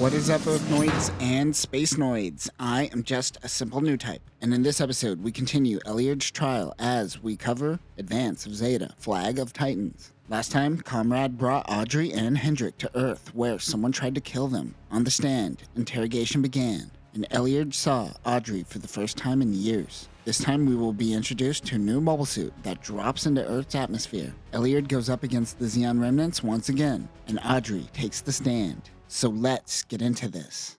What is up, Earthnoids and Spacenoids? I am just a simple new type, and in this episode we continue Elyard's trial as we cover Advance of Zeta, Flag of Titans. Last time, Comrade brought Audrey and Hendrik to Earth, where someone tried to kill them. On the stand, interrogation began, and Elyard saw Audrey for the first time in years. This time we will be introduced to a new mobile suit that drops into Earth's atmosphere. Elyard goes up against the Xeon remnants once again, and Audrey takes the stand. So let's get into this.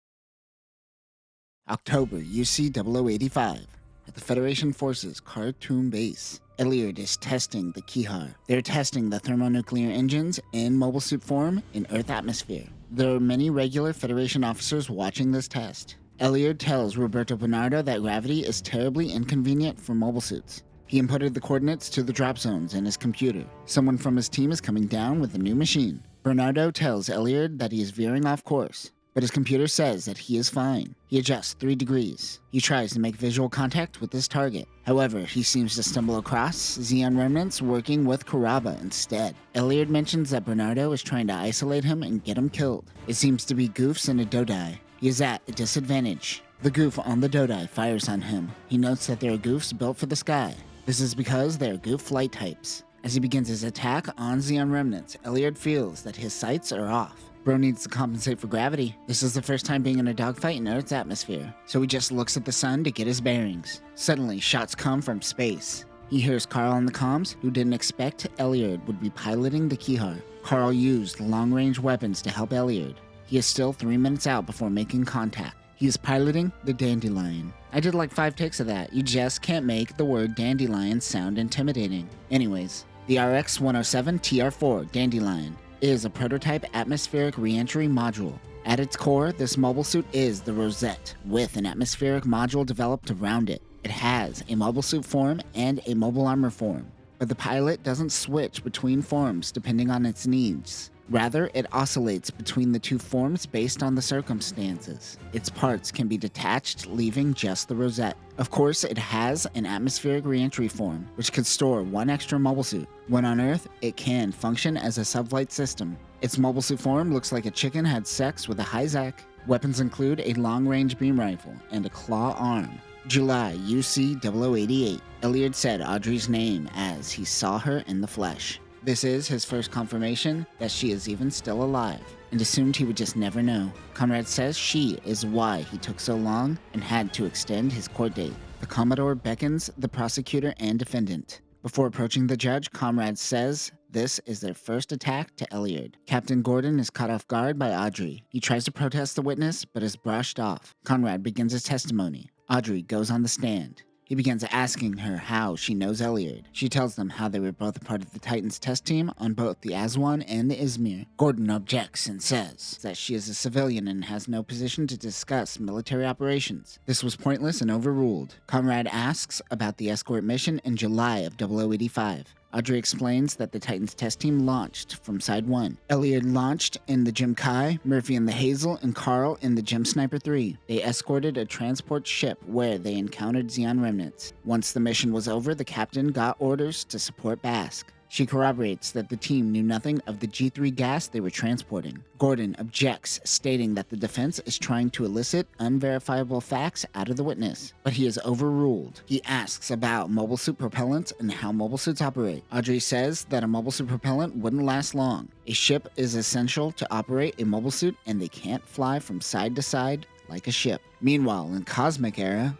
October, UC 0085. At the Federation Forces Khartoum base, Elyard is testing the Kihar. They're testing the thermonuclear engines in mobile suit form in Earth atmosphere. There are many regular Federation officers watching this test. Elyard tells Roberto Bernardo that gravity is terribly inconvenient for mobile suits. He inputted the coordinates to the drop zones in his computer. Someone from his team is coming down with a new machine. Bernardo tells Elyard that he is veering off course, but his computer says that he is fine. He adjusts 3 degrees. He tries to make visual contact with his target. However, he seems to stumble across Xeon remnants working with Karaba instead. Elyard mentions that Bernardo is trying to isolate him and get him killed. It seems to be Goofs and a Dodai. He is at a disadvantage. The Goof on the Dodai fires on him. He notes that there are Goofs built for the sky. This is because they are Goof flight types. As he begins his attack on Xeon remnants, Elyard feels that his sights are off. Bro needs to compensate for gravity. This is the first time being in a dogfight in Earth's atmosphere, so he just looks at the sun to get his bearings. Suddenly, shots come from space. He hears Carl on the comms, who didn't expect Elyard would be piloting the Kihar. Carl used long-range weapons to help Elyard. He is still 3 minutes out before making contact. He is piloting the Dandelion. I did like 5 takes of that. You just can't make the word Dandelion sound intimidating. Anyways, the RX-107 TR-4 Dandelion is a prototype atmospheric reentry module. At its core, this mobile suit is the Rosette, with an atmospheric module developed around it. It has a mobile suit form and a mobile armor form, but the pilot doesn't switch between forms depending on its needs. Rather, it oscillates between the 2 forms based on the circumstances. Its parts can be detached, leaving just the Rosette. Of course, it has an atmospheric reentry form, which could store 1 extra mobile suit. When on Earth, it can function as a subflight system. Its mobile suit form looks like a chicken had sex with a Hyzak. Weapons include a long-range beam rifle and a claw arm. July, UC 0088. Elyard said Audrey's name as he saw her in the flesh. This is his first confirmation that she is even still alive, and assumed he would just never know. Conrad says she is why he took so long and had to extend his court date. The Commodore beckons the prosecutor and defendant. Before approaching the judge, Comrade says this is their first attack to Elyard. Captain Gordon is caught off guard by Audrey. He tries to protest the witness, but is brushed off. Conrad begins his testimony. Audrey goes on the stand. He begins asking her how she knows Elyard. She tells them how they were both a part of the Titans test team on both the Aswan and the Izmir. Gordon objects and says that she is a civilian and has no position to discuss military operations. This was pointless and overruled. Conrad asks about the escort mission in July of 0085. Audrey explains that the Titans test team launched from Side 1. Elyard launched in the Jim Kai, Murphy in the Hazel, and Carl in the Jim Sniper 3. They escorted a transport ship where they encountered Xeon remnants. Once the mission was over, the captain got orders to support Basque. She corroborates that the team knew nothing of the G3 gas they were transporting. Gordon objects, stating that the defense is trying to elicit unverifiable facts out of the witness, but he is overruled. He asks about mobile suit propellants and how mobile suits operate. Audrey says that a mobile suit propellant wouldn't last long. A ship is essential to operate a mobile suit, and they can't fly from side to side like a ship. Meanwhile, in Cosmic Era,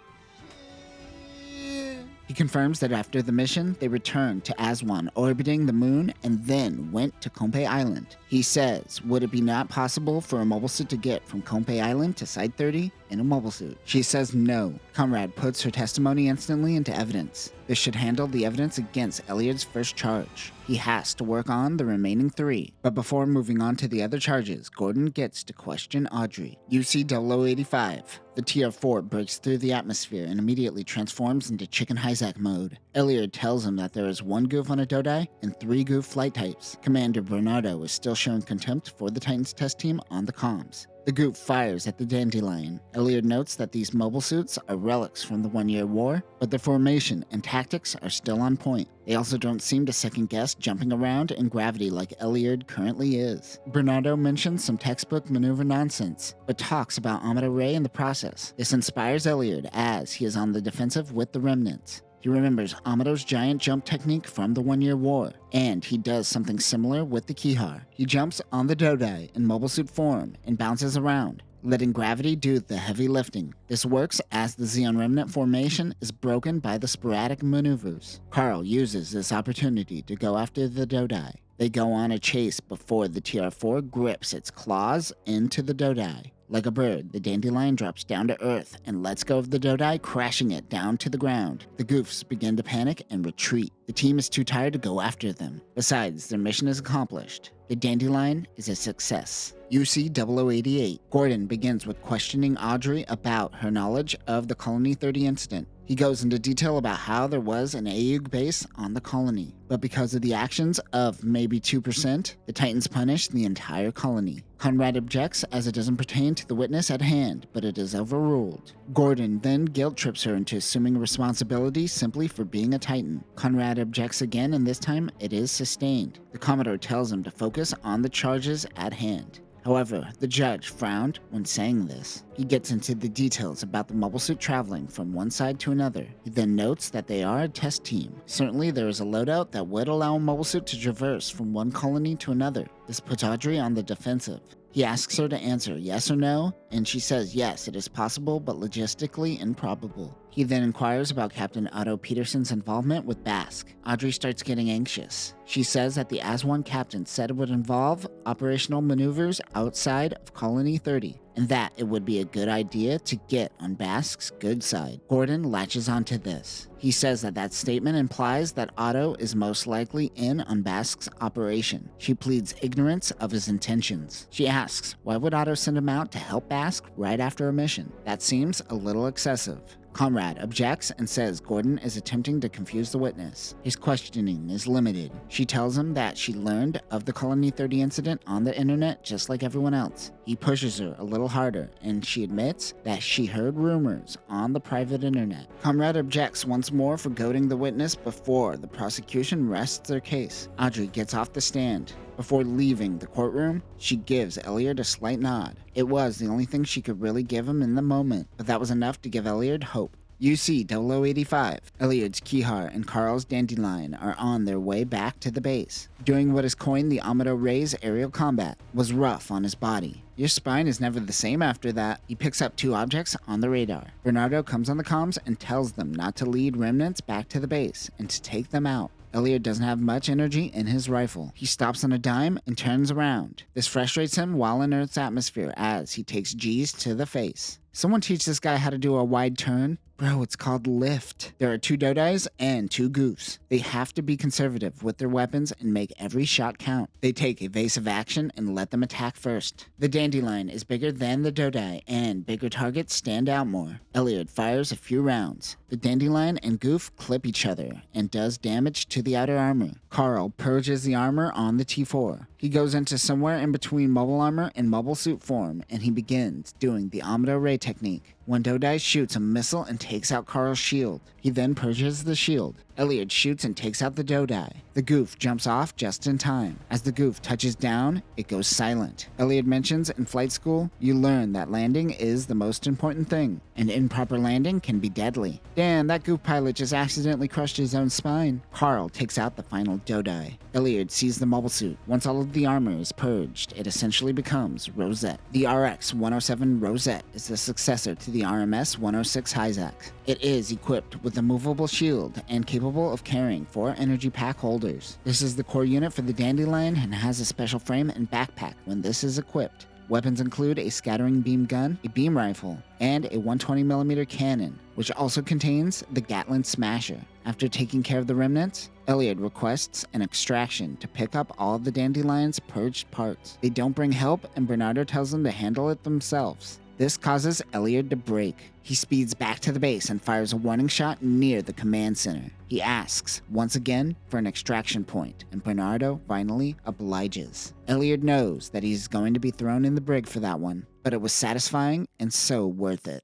he confirms that after the mission, they returned to Aswan, orbiting the moon, and then went to Kompe Island. He says, would it be not possible for a mobile suit to get from Kompe Island to Side 30 in a mobile suit? She says no. Conrad puts her testimony instantly into evidence. This should handle the evidence against Elyard's first charge. He has to work on the remaining 3. But before moving on to the other charges, Gordon gets to question Audrey. UC 0085. The TR-4 breaks through the atmosphere and immediately transforms into Chicken Hyzak mode. Elyard tells him that there is 1 goof on a Dodai and 3 goof flight types. Commander Bernardo is still showing contempt for the Titans test team on the comms. The goof fires at the Dandelion. Elliot notes that these mobile suits are relics from the 1-year war, but their formation and tactics are still on point. They also don't seem to second-guess jumping around in gravity like Elliot currently is. Bernardo mentions some textbook maneuver nonsense, but talks about Amado Ray in the process. This inspires Elliot as he is on the defensive with the remnants. He remembers Amado's giant jump technique from the 1-year war, and he does something similar with the Kihar. He jumps on the Dodai in mobile suit form and bounces around, letting gravity do the heavy lifting. This works as the Xeon Remnant formation is broken by the sporadic maneuvers. Carl uses this opportunity to go after the Dodai. They go on a chase before the TR-4 grips its claws into the Dodai. Like a bird, the Dandelion drops down to Earth and lets go of the Dodai, crashing it down to the ground. The goofs begin to panic and retreat. The team is too tired to go after them. Besides, their mission is accomplished. The Dandelion is a success. UC 0088. Gordon begins with questioning Audrey about her knowledge of the Colony 30 incident. He goes into detail about how there was an AUG base on the colony, but because of the actions of maybe 2%, the Titans punish the entire colony. Conrad objects as it doesn't pertain to the witness at hand, but it is overruled. Gordon then guilt trips her into assuming responsibility simply for being a Titan. Conrad objects again, and this time it is sustained. The Commodore tells him to focus on the charges at hand. However, the judge frowned when saying this. He gets into the details about the mobile suit traveling from one side to another. He then notes that they are a test team. Certainly there is a loadout that would allow a mobile suit to traverse from one colony to another. This puts Audrey on the defensive. He asks her to answer yes or no, and she says yes, it is possible, but logistically improbable. He then inquires about Captain Otto Peterson's involvement with Basque. Audrey starts getting anxious. She says that the AS-1 captain said it would involve operational maneuvers outside of Colony 30, and that it would be a good idea to get on Basque's good side. Gordon latches onto this. He says that that statement implies that Otto is most likely in on Basque's operation. She pleads ignorance of his intentions. She asks, why would Otto send him out to help Basque right after a mission? That seems a little excessive. Conrad objects and says Gordon is attempting to confuse the witness. His questioning is limited. She tells him that she learned of the Colony 30 incident on the internet just like everyone else. He pushes her a little harder, and she admits that she heard rumors on the private internet. Conrad objects once more for goading the witness before the prosecution rests their case. Audrey gets off the stand. Before leaving the courtroom, she gives Elliot a slight nod. It was the only thing she could really give him in the moment, but that was enough to give Elliot hope. UC 0085. Elliot's Kihar and Carl's Dandelion are on their way back to the base. Doing what is coined the Amado Ray's aerial combat was rough on his body. Your spine is never the same after that. He picks up 2 objects on the radar. Bernardo comes on the comms and tells them not to lead remnants back to the base and to take them out. Elliot doesn't have much energy in his rifle. He stops on a dime and turns around. This frustrates him while in Earth's atmosphere as he takes G's to the face. Someone teach this guy how to do a wide turn? Bro, it's called lift. There are 2 Dodais and 2 goofs. They have to be conservative with their weapons and make every shot count. They take evasive action and let them attack first. The Dandelion is bigger than the Dodai, and bigger targets stand out more. Elliot fires a few rounds. The Dandelion and goof clip each other and does damage to the outer armor. Carl purges the armor on the T4. He goes into somewhere in between mobile armor and mobile suit form, and he begins doing the Amado Ray technique. One Dodai shoots a missile and takes out Carl's shield. He then purges the shield. Elliot shoots and takes out the Dodai. The goof jumps off just in time. As the goof touches down, it goes silent. Elliot mentions in flight school, you learn that landing is the most important thing, and improper landing can be deadly. Damn, that goof pilot just accidentally crushed his own spine. Carl takes out the final Dodai. Elliot sees the mobile suit. Once all of the armor is purged, it essentially becomes Rosette. The RX-107 Rosette is the successor to the RMS-106 Hyzac. It is equipped with a movable shield and capable of carrying 4 energy pack holders. This is the core unit for the Dandelion and has a special frame and backpack when this is equipped. Weapons include a scattering beam gun, a beam rifle, and a 120mm cannon, which also contains the Gatling Smasher. After taking care of the remnants, Elliot requests an extraction to pick up all of the Dandelion's purged parts. They don't bring help, and Bernardo tells them to handle it themselves. This causes Elliot to brake. He speeds back to the base and fires a warning shot near the command center. He asks, once again, for an extraction point, and Bernardo finally obliges. Elliot knows that he's going to be thrown in the brig for that one, but it was satisfying and so worth it.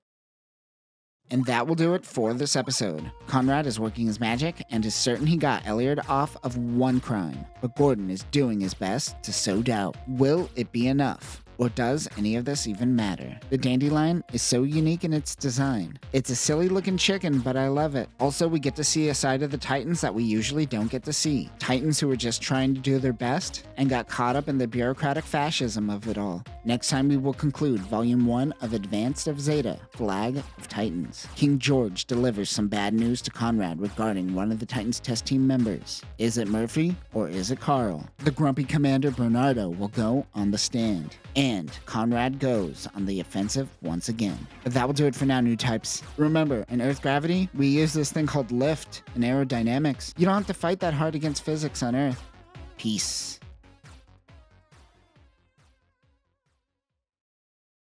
And that will do it for this episode. Conrad is working his magic and is certain he got Elliot off of one crime, but Gordon is doing his best to sow doubt. Will it be enough? Or does any of this even matter? The Dandelion is so unique in its design. It's a silly looking chicken, but I love it. Also, we get to see a side of the Titans that we usually don't get to see. Titans who are just trying to do their best and got caught up in the bureaucratic fascism of it all. Next time we will conclude Volume 1 of Advanced of Zeta, Flag of Titans. King George delivers some bad news to Conrad regarding one of the Titans test team members. Is it Murphy or is it Carl? The grumpy Commander Bernardo will go on the stand. And Conrad goes on the offensive once again. But that will do it for now, new types. Remember, in Earth gravity, we use this thing called lift and aerodynamics. You don't have to fight that hard against physics on Earth. Peace.